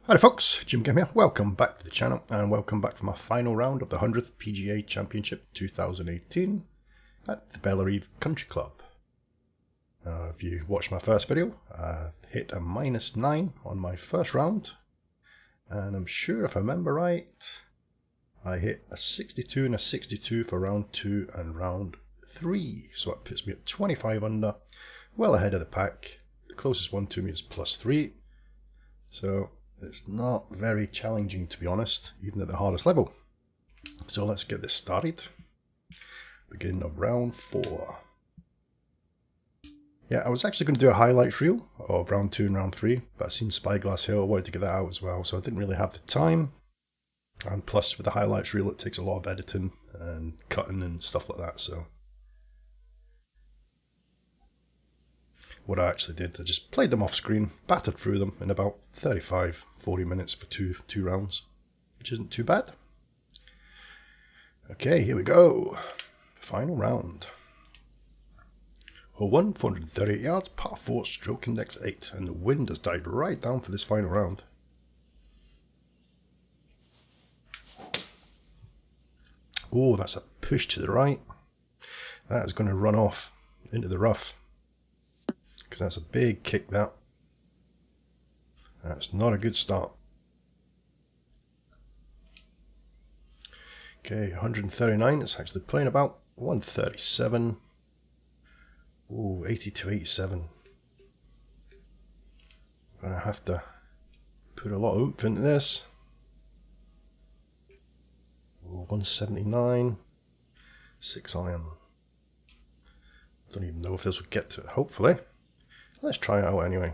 Hi folks, Jim Game here. Welcome back to the channel and welcome back for my final round of the 100th PGA Championship 2018 at the Bellerive Country Club. If you watched my first video, I hit a -9 on my first round, and I'm sure if I remember right, I hit a 62 and a 62 for round 2 and round 3, so that puts me at 25 under, well ahead of the pack. The closest one to me is +3, so it's not very challenging, to be honest, even at the hardest level. So let's get this started. Beginning of round 4. Yeah, I was actually going to do a highlights reel of round 2 and round 3, but I seen Spyglass Hill. I wanted to get that out as well, so I didn't really have the time. And plus, with the highlights reel, it takes a lot of editing and cutting and stuff like that. So what I actually did, I just played them off screen, battered through them in about 35-40 minutes for two rounds, which isn't too bad. Okay, here we go. Final round. Hole 1, 438 yards, par 4, stroke index 8, and the wind has died right down for this final round. Oh, that's a push to the right. That is going to run off into the rough, because that's a big kick. That's not a good start. Okay, 139, it's actually playing about 137. Oh, 80 to 87. Gonna have to put a lot of oomph into this. Oh, 179, 6 iron. Don't even know if this will get to it, hopefully. Let's try it out anyway.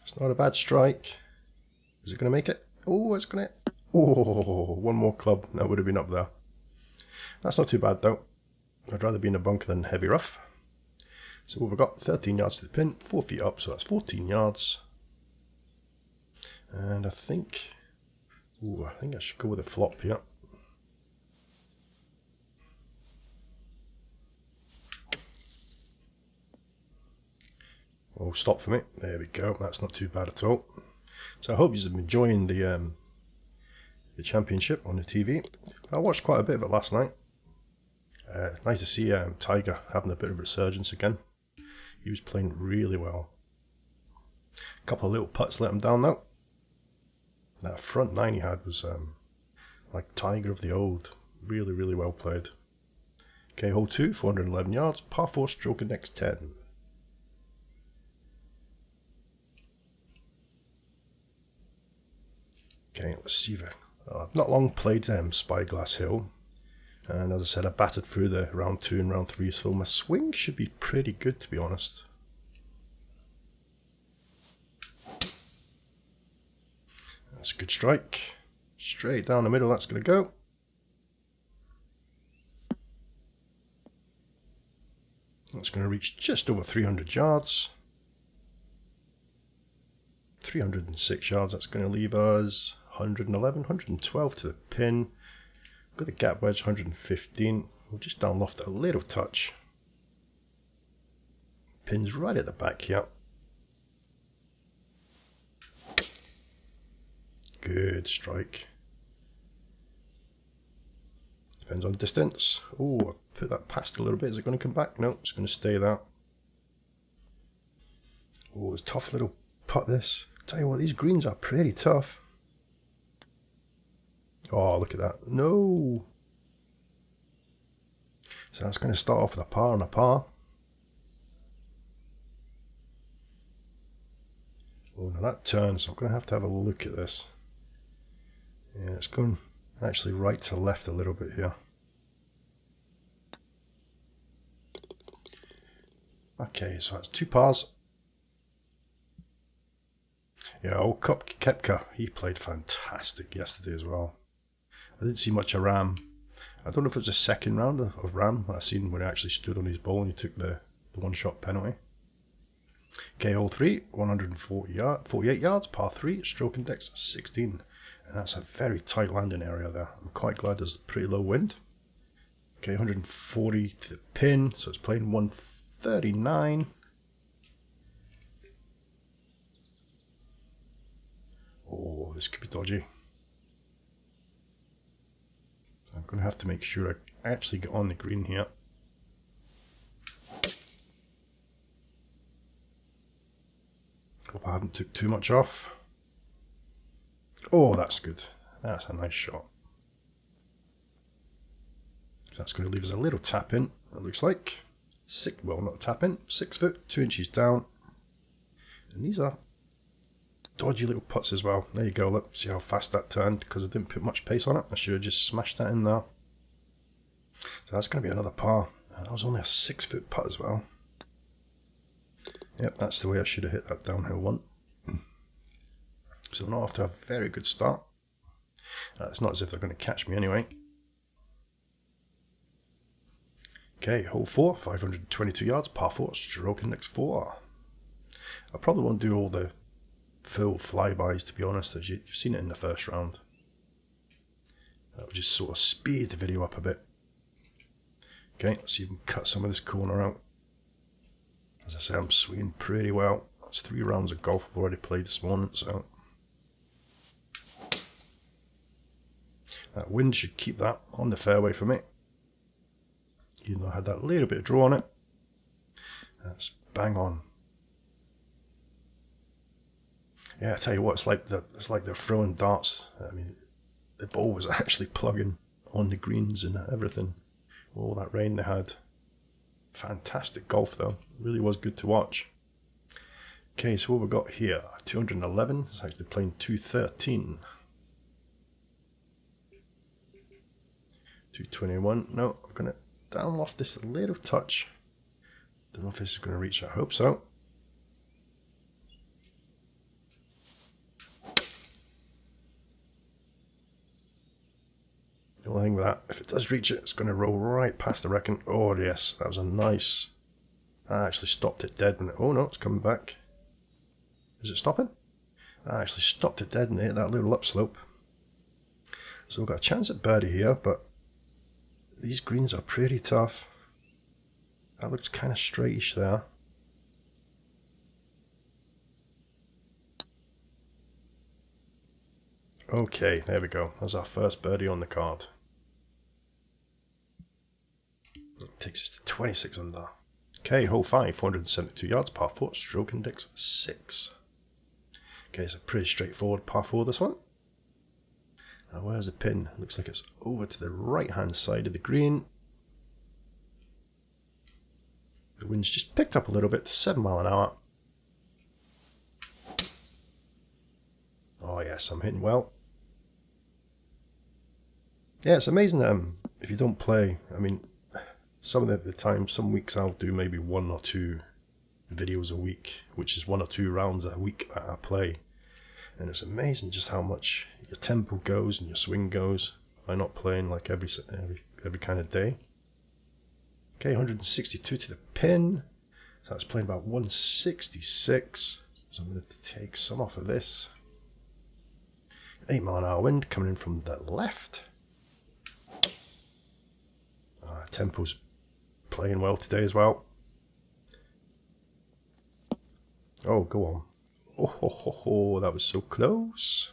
It's not a bad strike. Is it going to make it? Oh, it's going to... Oh, one more club. That would have been up there. That's not too bad though. I'd rather be in a bunker than heavy rough. So we've got 13 yards to the pin, 4 feet up, so that's 14 yards. And I think... Ooh, I think I should go with a flop here. Oh, stop for me. There we go. That's not too bad at all. So I hope you've been enjoying the championship on the TV. I watched quite a bit of it last night. Nice to see Tiger having a bit of a resurgence again. He was playing really well. A couple of little putts let him down though. That front 9 he had was like Tiger of the old. Really, really well played. Okay, hole 2, 411 yards, par 4, stroke index 10. Okay, let's see if I've not long played Spyglass Hill, and as I said, I battered through the round 2 and round 3, so my swing should be pretty good, to be honest. That's a good strike. Straight down the middle, that's going to go. That's going to reach just over 300 yards. 306 yards, that's going to leave us 111, 112 to the pin. Got the gap wedge, 115. We'll just down loft a little touch. Pin's right at the back here. Good strike. Depends on distance. Oh, I put that past a little bit. Is it going to come back? No, it's going to stay there. Oh, it's a tough little putt this. Tell you what, these greens are pretty tough. Oh, look at that. No. So that's going to start off with a par and a par. Oh, now that turns. I'm going to have a look at this. Yeah, it's going actually right to left a little bit here. Okay, so that's 2 pars. Yeah, old Koepka, he played fantastic yesterday as well. I didn't see much of Ram. I don't know if it was the second round of Ram I seen when he actually stood on his ball and he took the one-shot penalty. Okay, hole 3, 148 yards, par 3, stroke index 16. And that's a very tight landing area there. I'm quite glad there's pretty low wind. Okay, 140 to the pin, so it's playing 139. this could be dodgy. So I'm going to have to make sure I actually get on the green here. Hope I haven't took too much off. Oh, that's good. That's a nice shot. So that's going to leave us a little tap in, it looks like. Well, not a tap in, 6 foot, 2 inches down. And these are dodgy little putts as well. There you go, let's see how fast that turned, because I didn't put much pace on it. I should have just smashed that in there. So that's going to be another par. That was only a 6 foot putt as well. Yep, that's the way I should have hit that downhill one. So not off to a very good start. It's not as if they're going to catch me anyway. Okay, hole 4, 522 yards, par 4, stroke index 4. I probably won't do all the full flybys, to be honest, as you've seen it in the first round. That will just sort of speed the video up a bit. Okay, let's see if we can cut some of this corner out. As I say, I'm swinging pretty well. That's 3 rounds of golf I've already played this morning, so that wind should keep that on the fairway for me. Even though I had that little bit of draw on it. That's bang on. Yeah, I tell you what, it's like they're throwing darts. I mean, the ball was actually plugging on the greens and everything. All that rain they had. Fantastic golf though. Really was good to watch. Okay, so what we've got here, 211. It's actually playing 213. 221. No, I'm going to down loft this a little touch. Don't know if this is going to reach. I hope so. The only thing with that, if it does reach it, it's going to roll right past, I reckon. Oh yes, that was a nice. I actually stopped it dead when it. Oh no, it's coming back. Is it stopping? I actually stopped it dead and hit that little upslope. So we've got a chance at birdie here, but these greens are pretty tough. That looks kind of straightish there. Okay, there we go. That's our first birdie on the card. It takes us to 26 under. Okay, hole 5, 472 yards, par 4, stroke index 6. Okay, it's a pretty straightforward par 4 this one. Now where's the pin? Looks like it's over to the right hand side of the green. The wind's just picked up a little bit to 7 miles an hour. Oh yes, I'm hitting well. Yeah, it's amazing if you don't play. I mean, some of the time, some weeks I'll do maybe 1 or 2 videos a week, which is 1 or 2 rounds a week that I play. And it's amazing just how much your tempo goes and your swing goes by not playing like every kind of day. Okay, 162 to the pin. So that's playing about 166. So I'm going to take some off of this. 8 mile an hour wind coming in from the left. Tempo's playing well today as well. Oh, go on. Oh, ho, ho, ho, that was so close.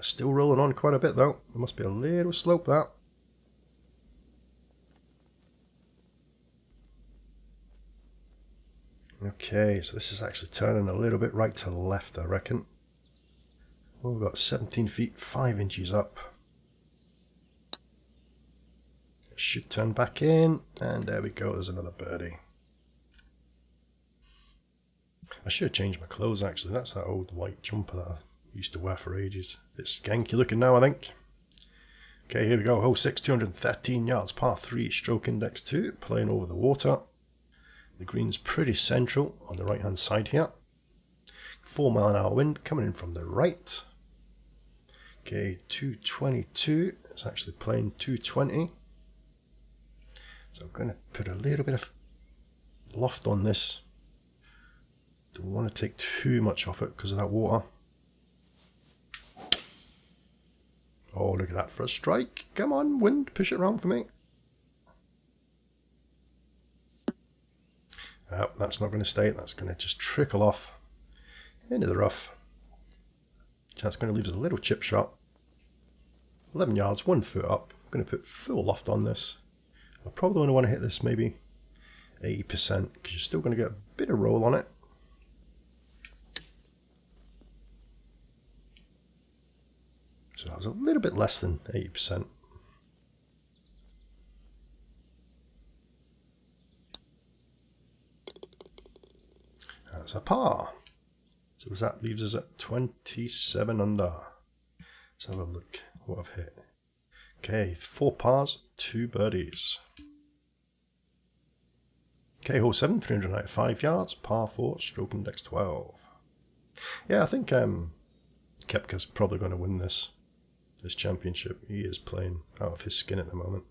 Still rolling on quite a bit though. There must be a little slope that. Okay, so this is actually turning a little bit right to left, I reckon. Well, we've got 17 feet, 5 inches up. It should turn back in, and there we go, there's another birdie. I should have changed my clothes actually. That's that old white jumper that I used to wear for ages. It's skanky looking now, I think. Okay, here we go. Hole 6, 213 yards, par 3, stroke index 2, playing over the water. The green's pretty central on the right hand side here. 4 mile an hour wind coming in from the right. Okay, 222. It's actually playing 220. So I'm going to put a little bit of loft on this. Don't want to take too much off it because of that water. Oh, look at that for a strike. Come on, wind, push it around for me. Oh, that's not going to stay. That's going to just trickle off into the rough. That's going to leave us a little chip shot. 11 yards, 1 foot up. I'm going to put full loft on this. I probably only want to hit this maybe 80% because you're still going to get a bit of roll on it. So that was a little bit less than 80%. That's a par. So that leaves us at 27 under. Let's have a look what I've hit. Okay, 4 pars, 2 birdies. Okay, hole 7, 395 yards, par 4, stroke index 12. Yeah, I think Koepka's probably going to win this championship. He is playing out of his skin at the moment.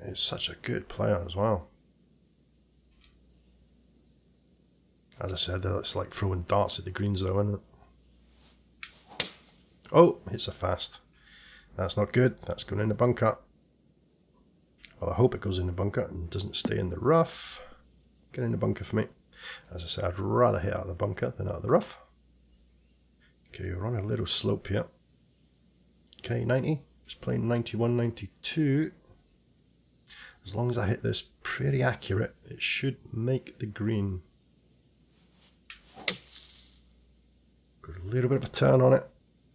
He's such a good player as well. As I said, it's like throwing darts at the greens though, isn't it? Oh, hits a fast. That's not good. That's going in the bunker. Well, I hope it goes in the bunker and doesn't stay in the rough. Get in the bunker for me. As I said, I'd rather hit out of the bunker than out of the rough. Okay, we're on a little slope here. Okay, 90. Just playing 91, 92. As long as I hit this pretty accurate, it should make the green. Got a little bit of a turn on it.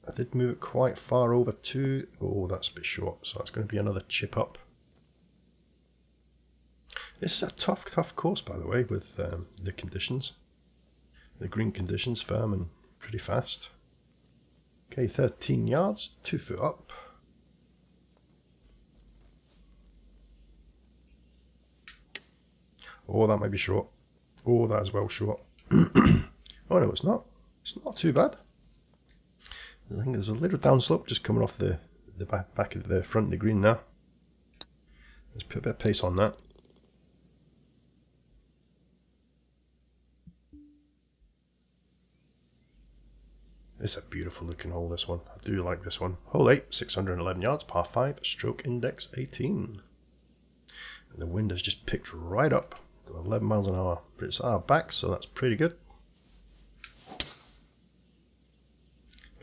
I did move it quite far over too. Oh, that's a bit short, so that's going to be another chip up. This is a tough course, by the way, with the conditions. The green conditions, firm and pretty fast. Okay, 13 yards, 2 foot up. Oh, that might be short. Oh, that is well short. Oh no, it's not. It's not too bad. I think there's a little downslope just coming off the back of the front of the green now. Let's put a bit of pace on that. It's a beautiful looking hole, this one. I do like this one. Hole 8, 611 yards, par 5, stroke index 18. And the wind has just picked right up to 11 miles an hour. But it's our back, so that's pretty good.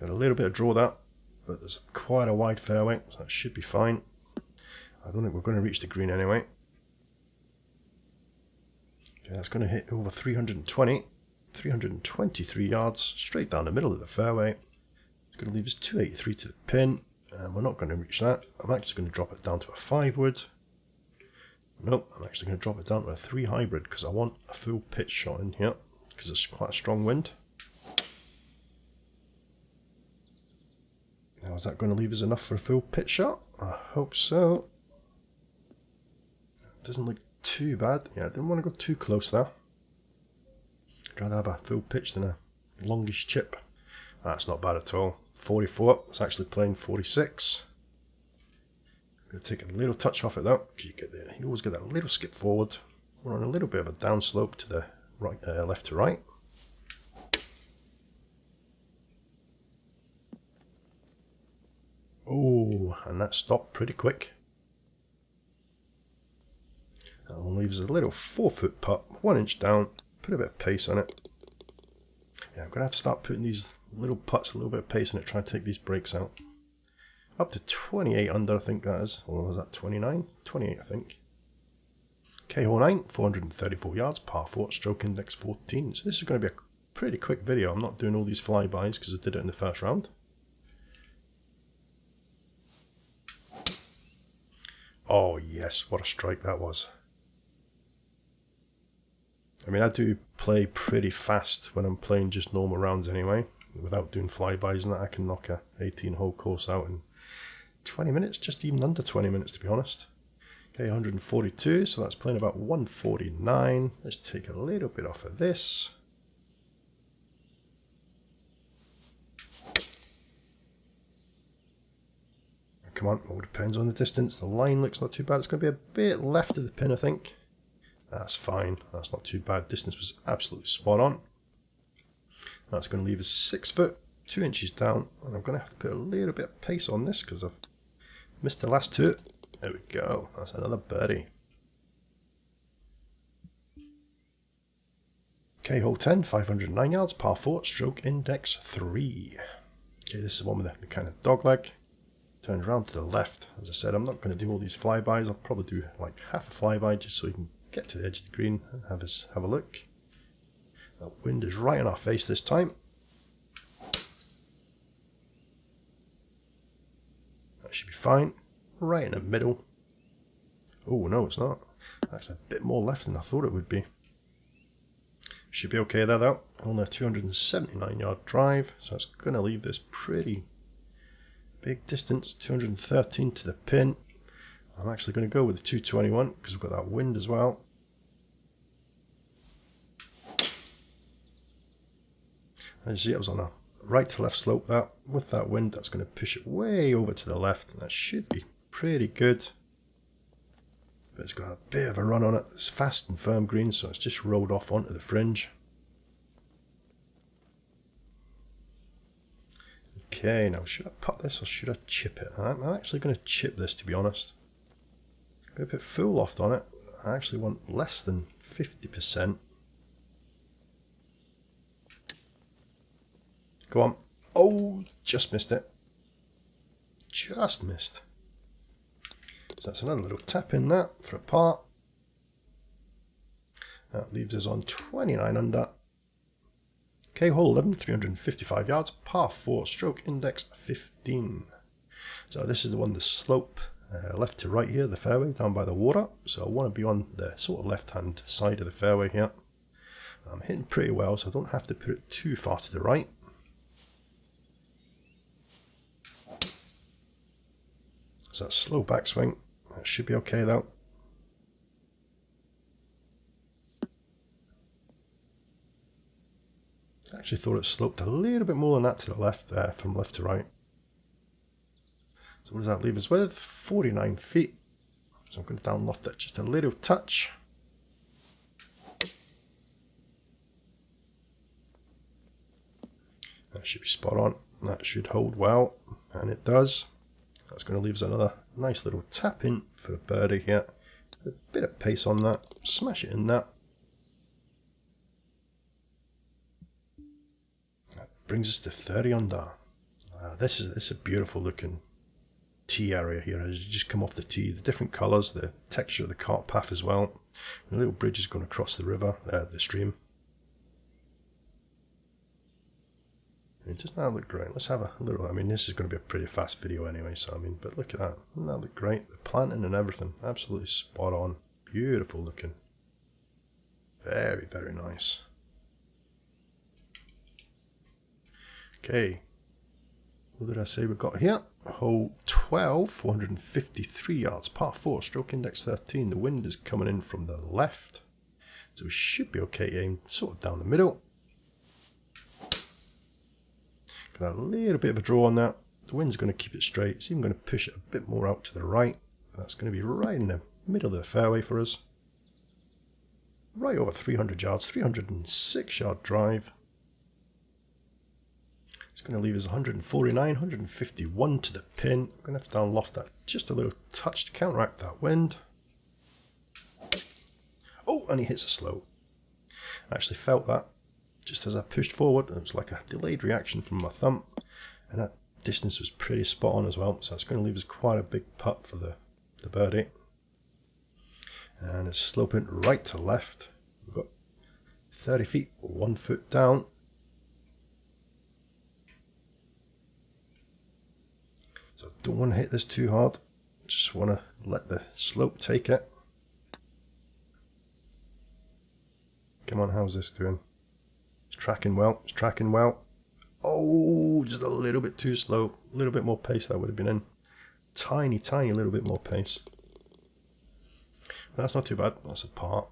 Got a little bit of draw that, but there's quite a wide fairway, so that should be fine. I don't think we're going to reach the green anyway. Okay, that's going to hit over 320. 323 yards, straight down the middle of the fairway. It's going to leave us 283 to the pin, and we're not going to reach that. I'm actually going to drop it down to a 5 wood. Nope, I'm actually going to drop it down to a 3 hybrid because I want a full pitch shot in here because it's quite a strong wind. Now, is that going to leave us enough for a full pitch shot? I hope so. It doesn't look too bad. Yeah, I didn't want to go too close there. I'd rather have a full pitch than a longish chip. That's not bad at all. 44, it's actually playing 46. I'm going to take a little touch off it though, because you always get that little skip forward. We're on a little bit of a downslope to the right, left to right. Oh, and that stopped pretty quick. That one leaves a little 4 foot putt, 1 inch down. Put a bit of pace on it. Yeah, I'm going to have to start putting these little putts a little bit of pace on it, try and take these breaks out. Up to 28 under, I think that is. Or was that 29? 28, I think. Okay, hole 9, 434 yards, par 4, stroke index 14. So this is going to be a pretty quick video. I'm not doing all these flybys because I did it in the first round. Oh yes, what a strike that was. I mean, I do play pretty fast when I'm playing just normal rounds anyway. Without doing flybys and that, I can knock a 18-hole course out in 20 minutes, just even under 20 minutes to be honest. Okay, 142, so that's playing about 149. Let's take a little bit off of this. Come on, all depends on the distance. The line looks not too bad. It's going to be a bit left of the pin, I think. That's fine. That's not too bad. Distance was absolutely spot on. That's going to leave us 6 foot, 2 inches down. And I'm going to have to put a little bit of pace on this because I've missed the last 2. There we go. That's another birdie. Okay, hole 10, 509 yards, par 4, stroke index 3. Okay, this is the one with the kind of dog leg. Turns around to the left. As I said, I'm not going to do all these flybys. I'll probably do like half a flyby just so you can get to the edge of the green and have a look. The wind is right in our face this time. That should be fine. Right in the middle. Oh, no, it's not. Actually, a bit more left than I thought it would be. Should be okay there though. Only a 279 yard drive, so it's going to leave this pretty big distance. 213 to the pin. I'm actually going to go with the 221 because we've got that wind as well. As you see, it was on a right to left slope there. With that wind, that's going to push it way over to the left, and that should be pretty good. But it's got a bit of a run on it. It's fast and firm green, so it's just rolled off onto the fringe. Okay, now should I putt this or should I chip it? I'm actually going to chip this, to be honest. I'm going to put full loft on it. I actually want less than 50%. Go on. Oh, just missed it. Just missed. So that's another little tap in that for a par. That leaves us on 29 under. Okay, hole 11, 355 yards, par 4, stroke index 15. So this is the one, the slope left to right here, the fairway down by the water. So I want to be on the sort of left-hand side of the fairway here. I'm hitting pretty well, so I don't have to put it too far to the right. So that's slow backswing. That should be okay though. I actually thought it sloped a little bit more than that to the left, from left to right. So what does that leave us with? 49 feet. So I'm going to down loft it just a little touch. That should be spot on. That should hold well, and it does. That's going to leave us another nice little tap in for a birdie here. A bit of pace on that. Smash it in that. That brings us to 30 under. This is a beautiful looking tee area here. As you just come off the tee, the different colours, the texture of the cart path as well. The little bridge is going across the river, the stream. It does not look great. Let's have a little, I mean, this is going to be a pretty fast video anyway, so I mean, but look at that. Doesn't that look great? The planting and everything, absolutely spot on. Beautiful looking. Very, very nice. Okay. What did I say we got here? Hole 12, 453 yards, par 4, stroke index 13. The wind is coming in from the left, so we should be okay aim sort of down the middle. Got a little bit of a draw on that. The wind's going to keep it straight. It's even going to push it a bit more out to the right. That's going to be right in the middle of the fairway for us. Right over 300 yards, 306 yard drive. It's going to leave us 149, 151 to the pin. I'm going to have to down loft that just a little touch to counteract that wind. Oh, and he hits a slow. I actually felt that. Just as I pushed forward, it was like a delayed reaction from my thumb, and that distance was pretty spot on as well, so it's going to leave us quite a big putt for the birdie. And it's sloping right to left. We've got 30 feet, 1 foot down. So don't want to hit this too hard, just want to let the slope take it. Come on, how's this doing? It's tracking well, it's tracking well. Oh, just a little bit too slow. A little bit more pace that would have been in. Tiny, tiny little bit more pace. But that's not too bad, that's a par.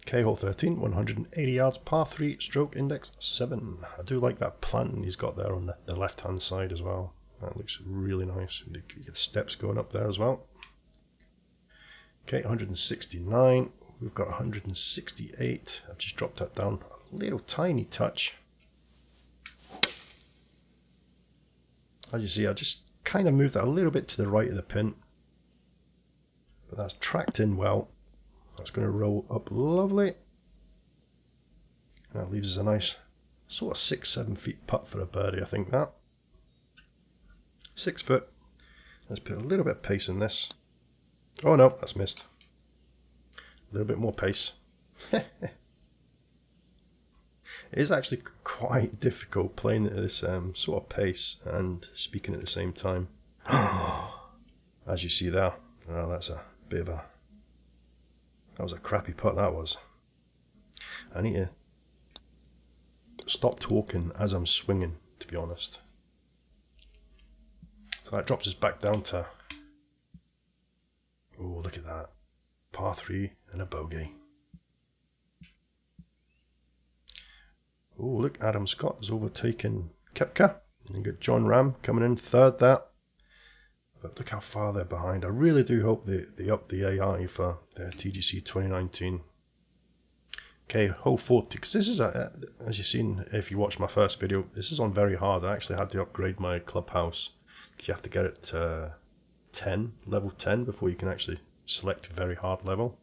Okay, hole 13, 180 yards, par 3, stroke index 7. I do like that planting he's got there on the left hand side as well. That looks really nice. You get the steps going up there as well. Okay, 169. We've got 168. I've just dropped that down a little tiny touch. As you see, I just kind of moved that a little bit to the right of the pin. But that's tracked in well. That's going to roll up lovely. And that leaves us a nice sort of 6-7 feet putt for a birdie, I think that. 6 foot. Let's put a little bit of pace in this. Oh no, that's missed. A little bit more pace. It is actually quite difficult playing at this sort of pace and speaking at the same time. As you see there, oh, that's a bit of a... That was a crappy putt, that was. I need to stop talking as I'm swinging, to be honest. So that drops us back down to... Oh, look at that. Par 3 and a bogey. Oh, look, Adam Scott has overtaken Koepka. And you got John Ram coming in third there. But look how far they're behind. I really do hope they up the AI for their TGC 2019. Okay, hole 40. Because this is, as you've seen if you watched my first video, this is on very hard. I actually had to upgrade my clubhouse. Because you have to get it to 10, level 10, before you can actually select very hard level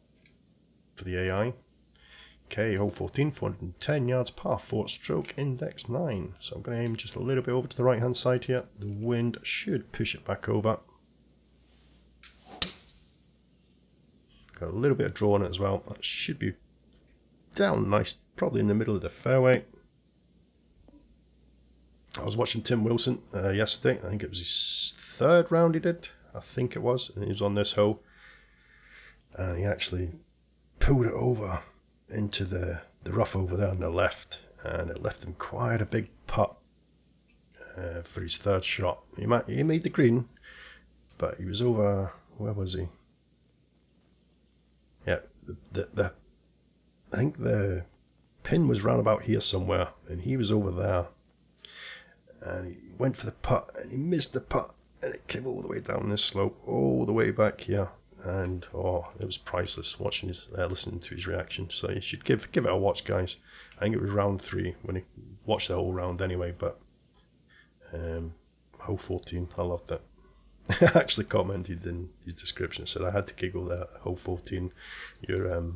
for the AI. Okay, hole 14, 410 yards, par 4, stroke index 9. So I'm going to aim just a little bit over to the right hand side here. The wind should push it back over. Got a little bit of draw on it as well. That should be down nice, probably in the middle of the fairway. I was watching Tim Wilson yesterday. I think it was his third round he did. I think it was. And he was on this hole. And he actually pulled it over into the rough over there on the left, and it left him quite a big putt for his third shot. He made the green, but he was over, where was he? Yeah, I think the pin was round about here somewhere, and he was over there, and he went for the putt, and he missed the putt, and it came all the way down this slope, all the way back here. And oh, it was priceless watching his, listening to his reaction. So you should give it a watch, guys. I think it was round 3 when he watched the whole round anyway. But hole 14, I loved it. I actually commented in his description, said I had to giggle there. Hole 14, your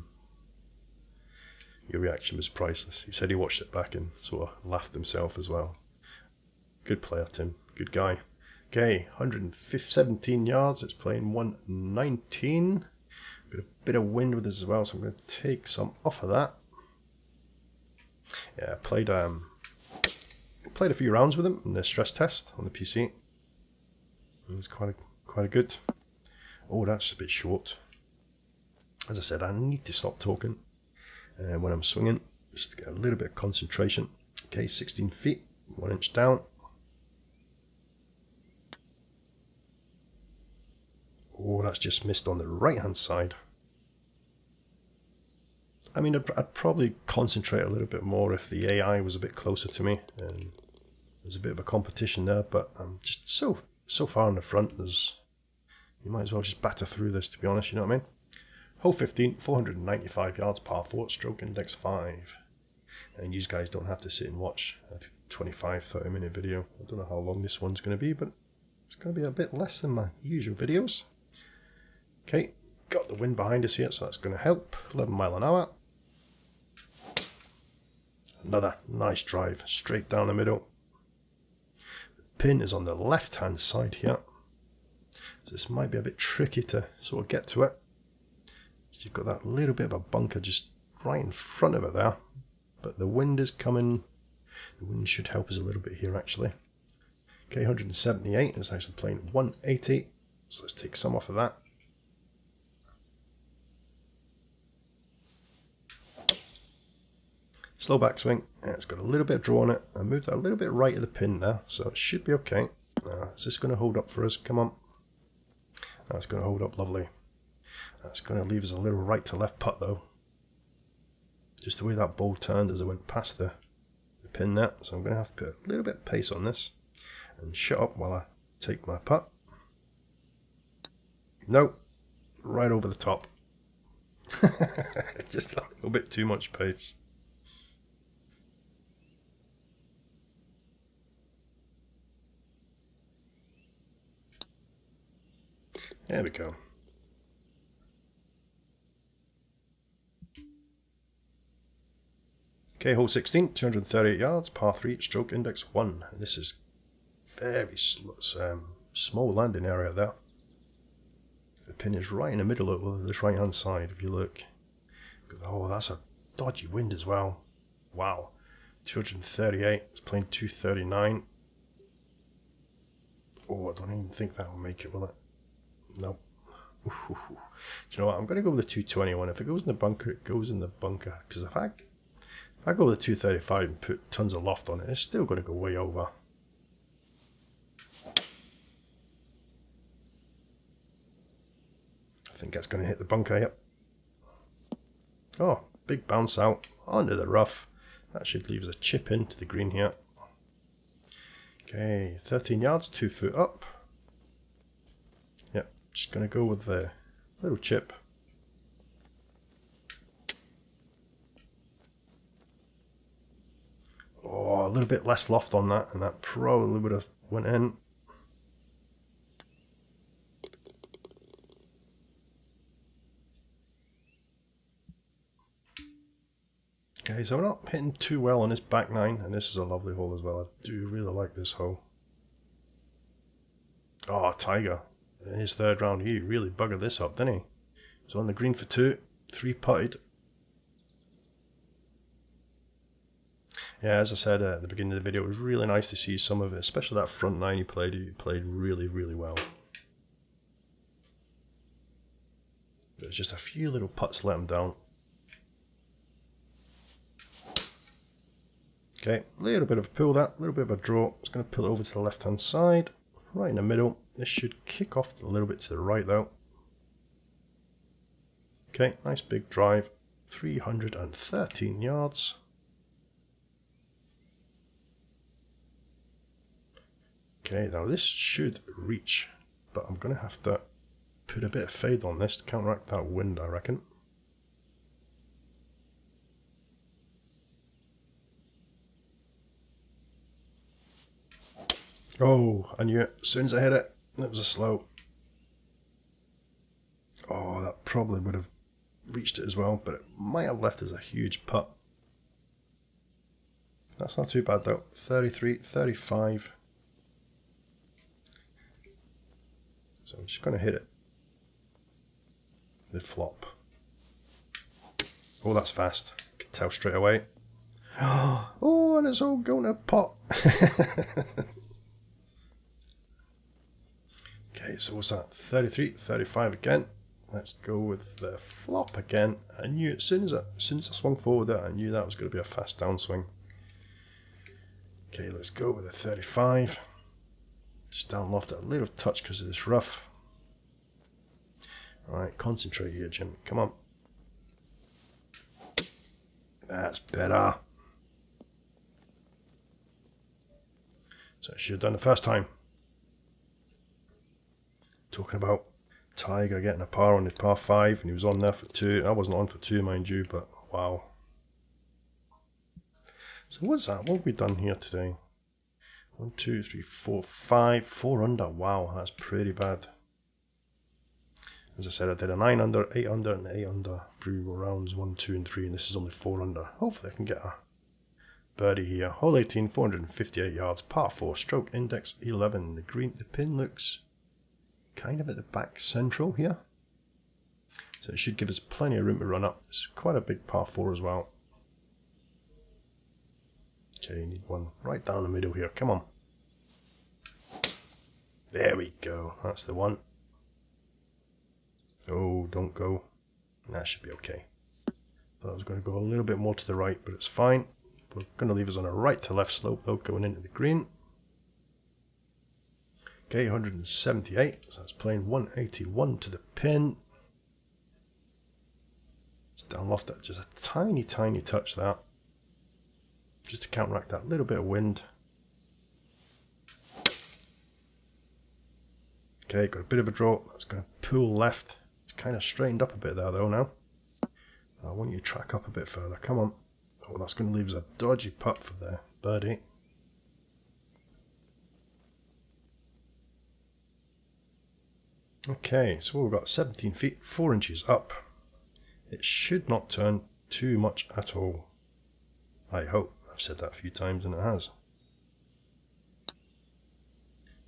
reaction was priceless. He said he watched it back and sort of laughed himself as well. Good player, Tim. Good guy. Okay, 117 yards, it's playing 119. Got a bit of wind with us as well, so I'm going to take some off of that. Yeah, I played a few rounds with him in the stress test on the PC. It was quite good. Oh, that's a bit short. As I said, I need to stop talking when I'm swinging, just to get a little bit of concentration. Okay, 16 feet, 1 inch down. Oh, that's just missed on the right hand side. I mean, I'd probably concentrate a little bit more if the AI was a bit closer to me. And there's a bit of a competition there, but I'm just so far in the front. You might as well just batter through this, to be honest, you know what I mean? Hole 15, 495 yards, par 4, stroke index 5. And you guys don't have to sit and watch a 25-30 minute video. I don't know how long this one's going to be, but it's going to be a bit less than my usual videos. Okay, got the wind behind us here, so that's going to help. 11 mile an hour. Another nice drive, straight down the middle. The pin is on the left hand side here. So this might be a bit tricky to sort of get to it. You've got that little bit of a bunker just right in front of it there. But the wind is coming. The wind should help us a little bit here, actually. Okay, 178 is actually playing 180. So let's take some off of that. Slow backswing. It's got a little bit of draw on it. I moved that a little bit right of the pin there, so it should be okay. Is this going to hold up for us? Come on. That's going to hold up lovely. That's going to leave us a little right to left putt though. Just the way that ball turned as I went past the pin there. So I'm going to have to put a little bit of pace on this and shut up while I take my putt. Nope. Right over the top. Just a little bit too much pace. There we go. Okay, hole 16, 238 yards, par 3, stroke index 1. This is very small landing area there. The pin is right in the middle of this right hand side if you look. Oh, that's a dodgy wind as well. Wow. 238, it's playing 239. Oh, I don't even think that will make it, will it? Nope. Do you know what? I'm going to go with the 221. If it goes in the bunker, it goes in the bunker. Because if I go with the 235 and put tons of loft on it, it's still going to go way over. I think that's going to hit the bunker, yep. Oh, big bounce out onto the rough. That should leave us a chip into the green here. Okay, 13 yards, 2 foot up. Yep, just going to go with the little chip. Oh, a little bit less loft on that, and that probably would have went in. Okay, so we're not hitting too well on this back nine, and this is a lovely hole as well. I do really like this hole. Oh, Tiger. In his third round, he really buggered this up, didn't he? He's on the green for 2, 3 putted. Yeah, as I said at the beginning of the video, it was really nice to see some of it, especially that front nine he played. He played really, really well. There's just a few little putts let him down. Okay, a little bit of a pull that, a little bit of a draw. It's going to pull it over to the left hand side, right in the middle. This should kick off a little bit to the right though. Okay, nice big drive, 313 yards. Okay, now this should reach, but I'm going to have to put a bit of fade on this to counteract that wind, I reckon. Oh, I knew it. As soon as I hit it, it was a slow. Oh, that probably would have reached it as well, but it might have left as a huge putt. That's not too bad though. 33, 35. So I'm just going to hit it. The flop. Oh, that's fast. I can tell straight away. Oh, and it's all going to pot. Okay, so what's that? 33, 35 again. Let's go with the flop again. I knew as soon as I swung forward there, I knew that was going to be a fast downswing. Okay, let's go with the 35. Just down loft it a little touch because of this rough. Alright, concentrate here, Jim. Come on. That's better. So I should have done the first time. Talking about Tiger getting a par on his par 5, and he was on there for 2. I wasn't on for 2, mind you, but wow. So what's that? What have we done here today? 1, 2, 3, 4, 5, 4 under. Wow, that's pretty bad. As I said, I did a 9 under, 8 under, and 8 under through rounds 1, 2, and 3, and this is only 4 under. Hopefully I can get a birdie here. Hole 18, 458 yards, par 4, stroke index 11. The pin looks kind of at the back central here, so it should give us plenty of room to run up. It's quite a big par 4 as well. Okay, you need one right down the middle here. Come on. There we go. That's the one. Oh, don't go. That should be okay. Thought I was going to go a little bit more to the right, but it's fine. We're going to leave us on a right to left slope though, going into the green. Okay, 178, so that's playing 181 to the pin. Just down loft that, just a tiny touch that. Just to counteract that little bit of wind. Okay, got a bit of a draw. That's going to pull left. It's kind of straightened up a bit there though now. I want you to track up a bit further. Come on. Oh, that's going to leave us a dodgy putt for the birdie. Okay, so we've got 17 feet, 4 inches up. It should not turn too much at all. I hope. I've said that a few times and it has.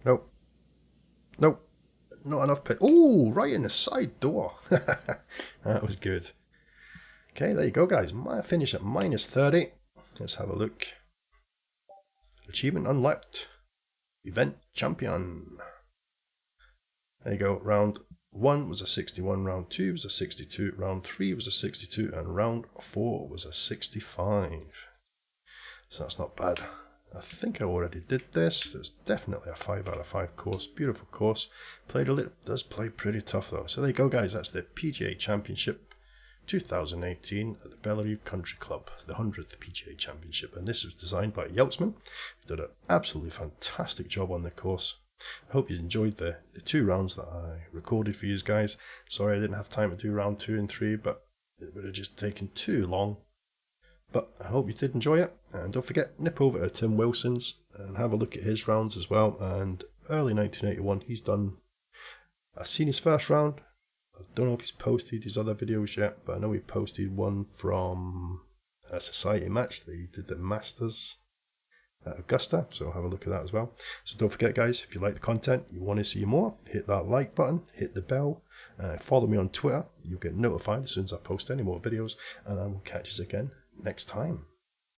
Nope. Nope. Not enough pit. Oh, right in the side door. That was good. Okay, there you go, guys. My finish at minus 30. Let's have a look. Achievement unlocked. Event champion. There you go. Round 1 was a 61, round 2 was a 62, round 3 was a 62, and round 4 was a 65. So that's not bad. I think I already did this. It's definitely a 5 out of 5 course. Beautiful course. Played a little, does play pretty tough though. So there you go, guys. That's the PGA Championship 2018 at the Bellerive Country Club, the 100th PGA Championship. And this was designed by Yeltzman, who did an absolutely fantastic job on the course. I hope you enjoyed the 2 rounds that I recorded for you guys. Sorry I didn't have time to do round 2 and 3, but it would have just taken too long. But I hope you did enjoy it, and don't forget, nip over to Tim Wilson's and have a look at his rounds as well. And early 1981, I've seen his first round. I don't know if he's posted his other videos yet, but I know he posted one from a society match that he did at Masters at Augusta, so have a look at that as well. So don't forget, guys, if you like the content, you want to see more, hit that like button, hit the bell, follow me on Twitter. You'll get notified as soon as I post any more videos, and I will catch you again next time.